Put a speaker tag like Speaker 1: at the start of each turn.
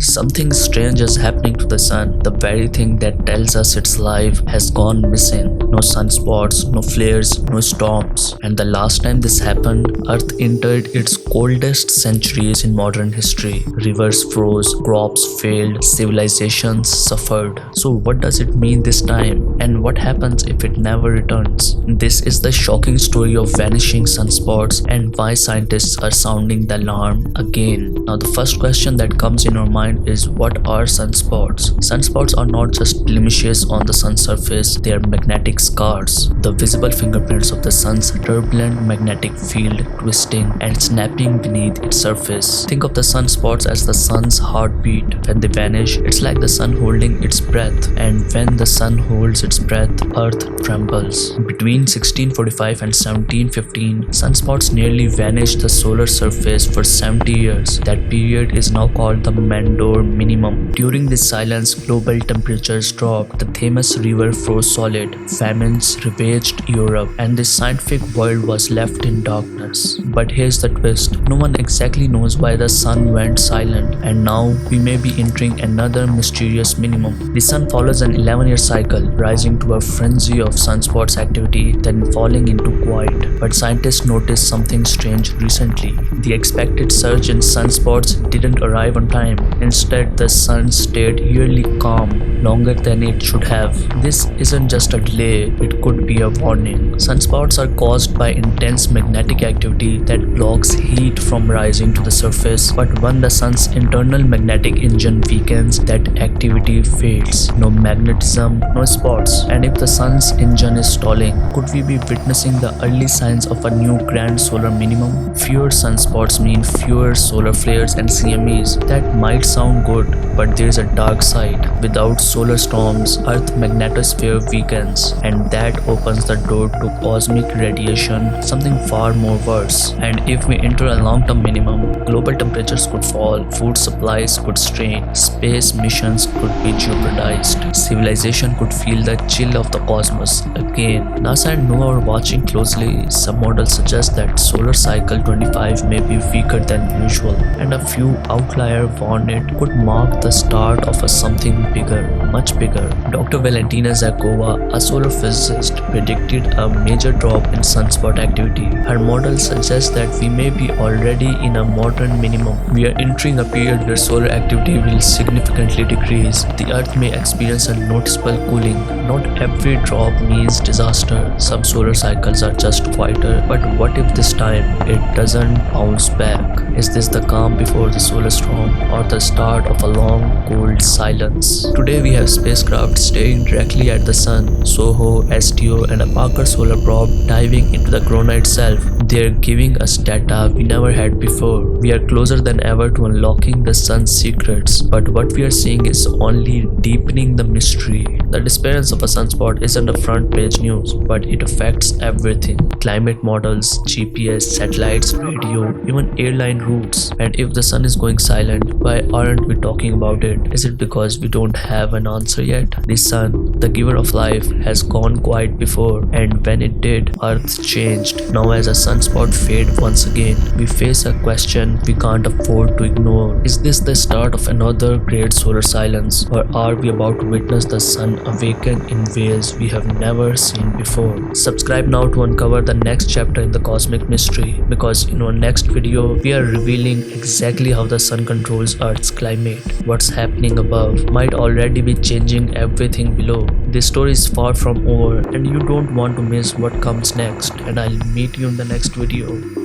Speaker 1: Something strange is happening to the sun. The very thing that tells us its life has gone missing. No sunspots, no flares, no storms. And the last time this happened, Earth entered its coldest centuries in modern history. Rivers froze, crops failed, civilizations suffered. So what does it mean this time? And what happens if it never returns? This is the shocking story of vanishing sunspots and why scientists are sounding the alarm again. Now the first question that comes in our mind is, what are sunspots? Sunspots are not just blemishes on the sun's surface, they are magnetic scars, the visible fingerprints of the sun's turbulent magnetic field twisting and snapping beneath its surface. Think of the sunspots as the sun's heartbeat. When they vanish, it's like the sun holding its breath, and when the sun holds its breath, Earth trembles. Between 1645 and 1715, sunspots nearly vanished the solar surface for 70 years. That period is now called the Maunder Minimum. During this silence, global temperatures dropped, the Thames River froze solid, famines ravaged Europe, and the scientific world was left in darkness. But here's the twist. No one exactly knows why the sun went silent, and now we may be entering another mysterious minimum. The sun follows an 11-year cycle, rising to a frenzy of sunspots activity, then falling into quiet. But scientists noticed something strange recently. The expected surge in sunspots didn't arrive on time. Instead, the sun stayed yearly calm, longer than it should have. This isn't just a delay, it could be a warning. Sunspots are caused by intense magnetic activity that blocks heat from rising to the surface, but when the sun's internal magnetic engine weakens, that activity fades. No magnetism, no spots. And if the sun's engine is stalling, could we be witnessing the early signs of a new grand solar minimum? Fewer sunspots mean fewer solar flares and CMEs. That might sound good, but there's a dark side. Without solar storms, Earth's magnetosphere weakens, and that opens the door to cosmic radiation, something far more worse. And if we enter a long-term minimum, global temperatures could fall, food supplies could strain, space missions could be jeopardized, civilization could feel the chill of the cosmos again. NASA and NOAA are watching closely. Some models suggest that solar cycle 25 may be weaker than usual, and a few outlier warn it could mark the start of a something bigger, much bigger. Dr. Valentina Zakova, a solar physicist, predicted a major drop in sunspot activity. Her model suggests that we may be already in a modern minimum. We are entering a period where solar activity will significantly decrease. The Earth may experience a noticeable cooling. Not every drop means disaster. Some solar cycles are just quieter, but what if this time it doesn't bounce back? Is this the calm before the solar storm, or the start of a long, cold silence? Today we have spacecraft staring directly at the sun, SOHO, STO, and a Parker solar probe diving into the corona itself. They're giving us data we never had before. We are closer than ever to unlocking the sun's secrets, but what we are seeing is only deepening the mystery. The disappearance of a sunspot isn't a front page news, but it affects everything. Climate models, GPS, satellites, radio, even airline routes. And if the sun is going silent, why aren't we talking about it? Is it because we don't have an answer yet? The sun, the giver of life, has gone quiet before, and when it did, Earth changed. Now as a sunspot fades once again, we face a question we can't afford to ignore. Is this the start of another great solar silence, or are we about to witness the sun awaken in ways we have never seen before? Subscribe now to uncover the next chapter in the cosmic mystery, because in our next video, we are revealing exactly how the sun controls Earth's climate. What's happening above might already be changing everything below. This story is far from over, and you don't want to miss what comes next, and I'll meet you in the next video.